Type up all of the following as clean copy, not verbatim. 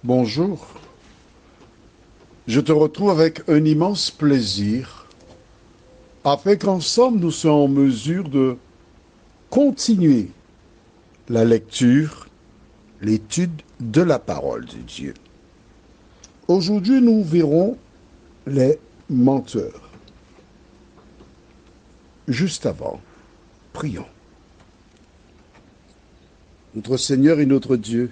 Bonjour. Je te retrouve avec un immense plaisir afin qu'ensemble nous soyons en mesure de continuer la lecture, l'étude de la parole de Dieu. Aujourd'hui, nous verrons les menteurs. Juste avant, prions. Notre Seigneur et notre Dieu,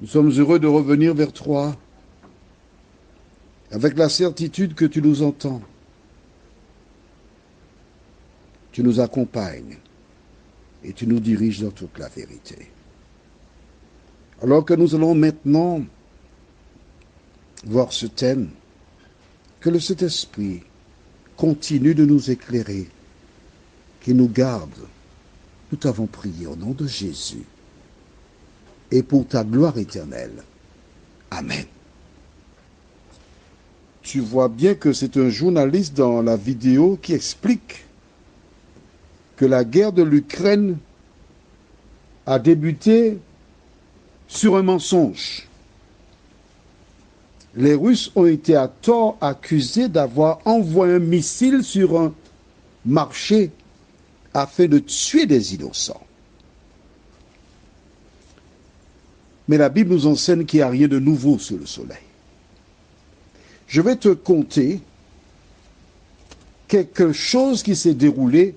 nous sommes heureux de revenir vers toi avec la certitude que tu nous entends. Tu nous accompagnes et tu nous diriges dans toute la vérité. Alors que nous allons maintenant voir ce thème, que le Saint-Esprit continue de nous éclairer, qu'il nous garde. Nous t'avons prié au nom de Jésus et pour ta gloire éternelle. Amen. Tu vois bien que c'est un journaliste dans la vidéo qui explique que la guerre de l'Ukraine a débuté sur un mensonge. Les Russes ont été à tort accusés d'avoir envoyé un missile sur un marché afin de tuer des innocents. Mais la Bible nous enseigne qu'il n'y a rien de nouveau sous le soleil. Je vais te conter quelque chose qui s'est déroulé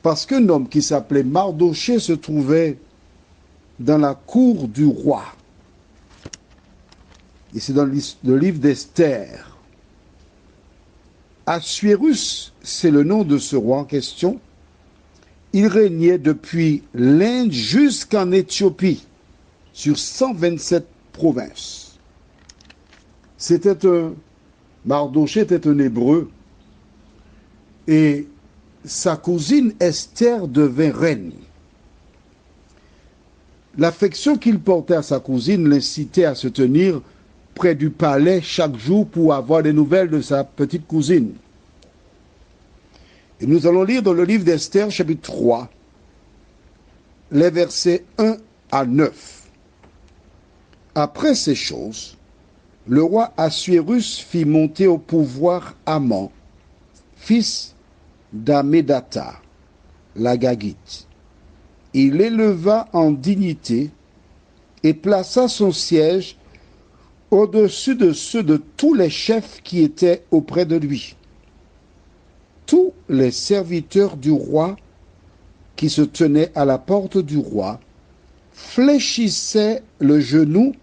parce qu'un homme qui s'appelait Mardochée se trouvait dans la cour du roi. Et c'est dans le livre d'Esther. Assuérus, c'est le nom de ce roi en question. Il régnait depuis l'Inde jusqu'en Éthiopie, sur 127 provinces. Mardochée était un Hébreu, et sa cousine Esther devint reine. L'affection qu'il portait à sa cousine l'incitait à se tenir près du palais chaque jour pour avoir des nouvelles de sa petite cousine. Et nous allons lire dans le livre d'Esther, chapitre 3, les versets 1 à 9. Après ces choses, le roi Assuérus fit monter au pouvoir Haman, fils d'Hammédatha, l'Agagite. Il l'éleva en dignité et plaça son siège au-dessus de ceux de tous les chefs qui étaient auprès de lui. Tous les serviteurs du roi qui se tenaient à la porte du roi fléchissaient le genou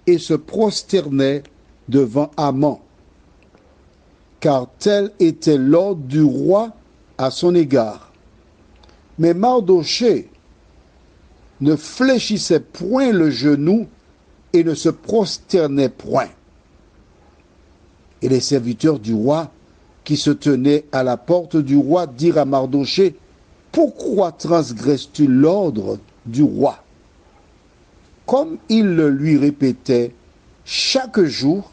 et se prosternaient devant Haman, car tel était l'ordre du roi à son égard. Mais Mardochée ne fléchissait point le genou et ne se prosternait point. Et les serviteurs du roi qui se tenaient à la porte du roi dirent à Mardochée: pourquoi transgresses-tu l'ordre du roi? Comme il le lui répétait chaque jour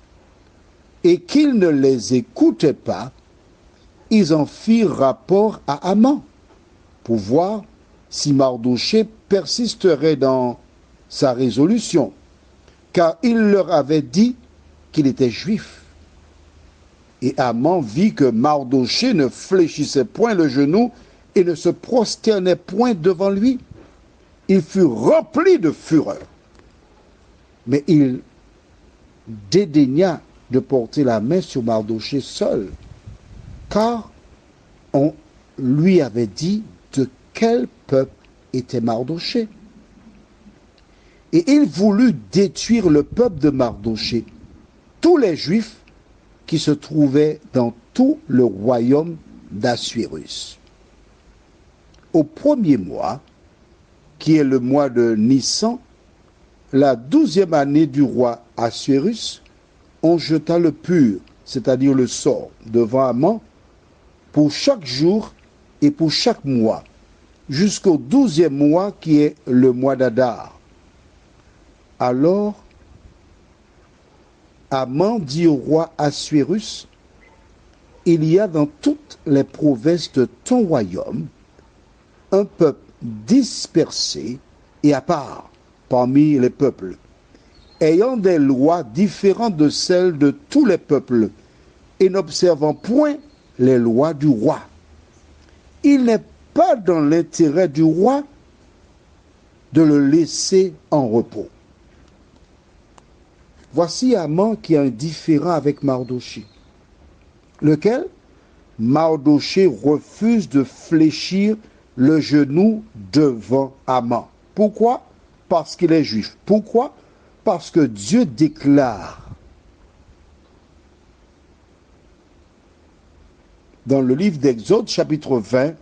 et qu'il ne les écoutait pas, ils en firent rapport à Haman pour voir si Mardochée persisterait dans sa résolution, car il leur avait dit qu'il était juif. Et Haman vit que Mardochée ne fléchissait point le genou et ne se prosternait point devant lui. Il fut rempli de fureur. Mais il dédaigna de porter la main sur Mardochée seul, car on lui avait dit de quel peuple était Mardochée. Et il voulut détruire le peuple de Mardochée, tous les Juifs qui se trouvaient dans tout le royaume d'Assuérus. Au premier mois, qui est le mois de Nissan, la 12e année du roi Assuérus, on jeta le pur, c'est-à-dire le sort, devant Haman, pour chaque jour et pour chaque mois, jusqu'au 12e mois qui est le mois d'Adar. Alors, Haman dit au roi Assuérus: il y a dans toutes les provinces de ton royaume un peuple dispersé et à part, parmi les peuples, ayant des lois différentes de celles de tous les peuples, et n'observant point les lois du roi. Il n'est pas dans l'intérêt du roi de le laisser en repos. Voici Haman qui a un différend avec Mardochée. Lequel? Mardochée refuse de fléchir le genou devant Haman. Pourquoi? Parce qu'il est juif. Pourquoi? Parce que Dieu déclare dans le livre d'Exode, chapitre 20,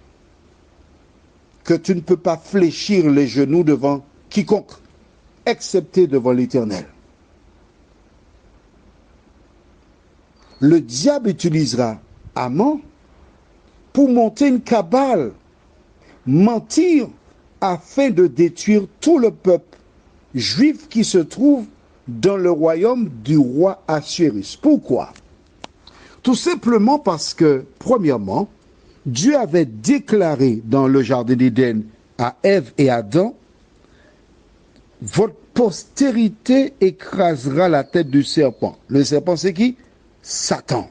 que tu ne peux pas fléchir les genoux devant quiconque, excepté devant l'Éternel. Le diable utilisera Haman pour monter une cabale, mentir afin de détruire tout le peuple juif qui se trouve dans le royaume du roi Assuérus. Pourquoi? Tout simplement parce que, premièrement, Dieu avait déclaré dans le jardin d'Éden à Ève et Adam, « Votre postérité écrasera la tête du serpent. » Le serpent, c'est qui? Satan.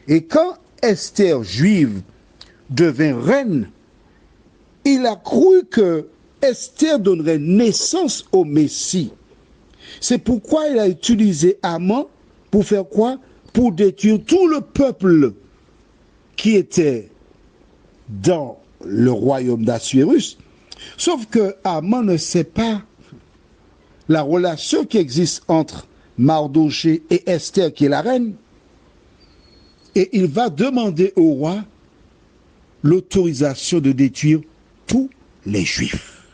Et quand Esther, juive, devint reine, il a cru que Esther donnerait naissance au Messie. C'est pourquoi il a utilisé Haman pour faire quoi? Pour détruire tout le peuple qui était dans le royaume d'Assuérus. Sauf que Haman ne sait pas la relation qui existe entre Mardochée et Esther, qui est la reine. Et il va demander au roi l'autorisation de détruire tous les Juifs.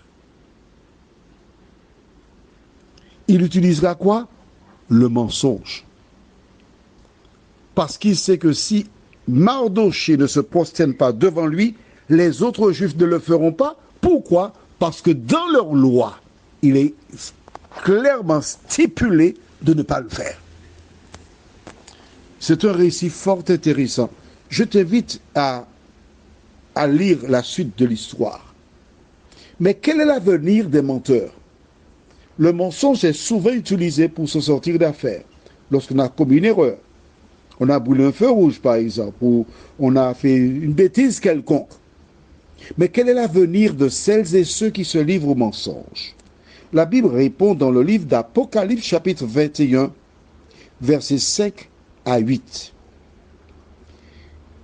Il utilisera quoi? Le mensonge. Parce qu'il sait que si Mardochée ne se prosterne pas devant lui, les autres Juifs ne le feront pas. Pourquoi? Parce que dans leur loi, il est clairement stipulé de ne pas le faire. C'est un récit fort intéressant. Je t'invite à lire la suite de l'histoire. Mais quel est l'avenir des menteurs? Le mensonge est souvent utilisé pour se sortir d'affaires. Lorsqu'on a commis une erreur, on a brûlé un feu rouge par exemple, ou on a fait une bêtise quelconque. Mais quel est l'avenir de celles et ceux qui se livrent au mensonge? La Bible répond dans le livre d'Apocalypse chapitre 21, versets 5 à 8.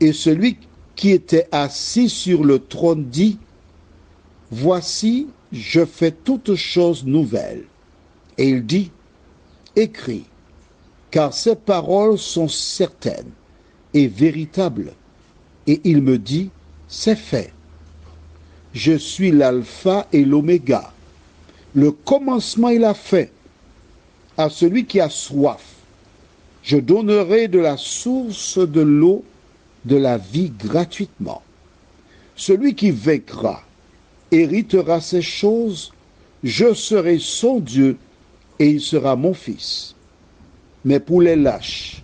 Et celui qui était assis sur le trône dit, « Voici, je fais toutes choses nouvelles. » Et il dit, « Écris, car ces paroles sont certaines et véritables. » Et il me dit, « C'est fait. Je suis l'alpha et l'oméga, le commencement et la fin. À celui qui a soif, je donnerai de la source de l'eau de la vie gratuitement. Celui qui vaincra héritera ces choses, je serai son Dieu et il sera mon fils. Mais pour les lâches,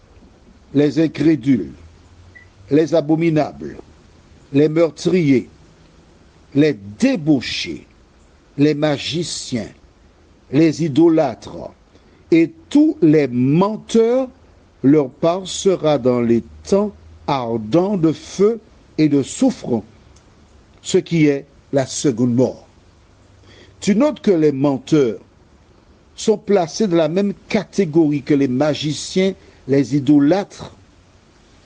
les incrédules, les abominables, les meurtriers, les débauchés, les magiciens, les idolâtres et tous les menteurs, leur part sera dans les temps ardents de feu et de soufre, ce qui est la seconde mort. Tu notes que les menteurs sont placés dans la même catégorie que les magiciens, les idolâtres,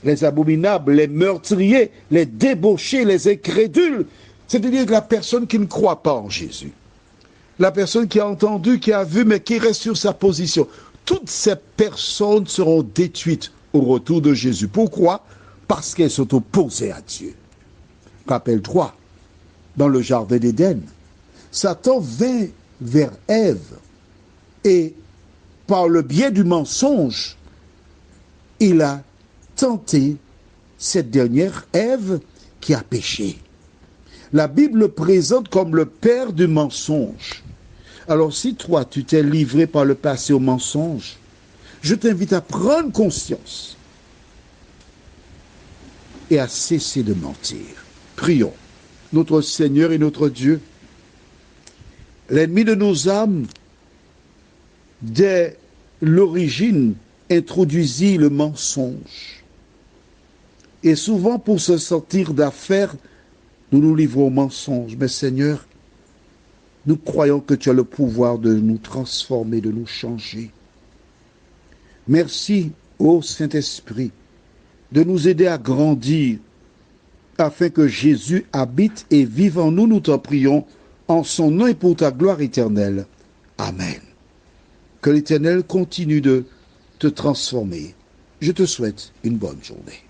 les abominables, les meurtriers, les débauchés, les incrédules, c'est-à-dire la personne qui ne croit pas en Jésus. La personne qui a entendu, qui a vu, mais qui reste sur sa position. Toutes ces personnes seront détruites au retour de Jésus. Pourquoi? Parce qu'elles sont opposées à Dieu. Rappelle-toi, dans le jardin d'Éden, Satan vint vers Ève et par le biais du mensonge, il a tenté cette dernière Ève qui a péché. La Bible le présente comme le père du mensonge. Alors si toi, tu t'es livré par le passé au mensonge, je t'invite à prendre conscience et à cesser de mentir. Prions. Notre Seigneur et notre Dieu, L'ennemi de nos âmes, dès l'origine, introduisit le mensonge. Et souvent, pour se sortir d'affaire, nous nous livrons au mensonge. Mais Seigneur, nous croyons que tu as le pouvoir de nous transformer, de nous changer. Merci, ô Saint-Esprit, de nous aider à grandir afin que Jésus habite et vive en nous, nous t'en prions, en son nom et pour ta gloire éternelle. Amen. Que l'Éternel continue de te transformer. Je te souhaite une bonne journée.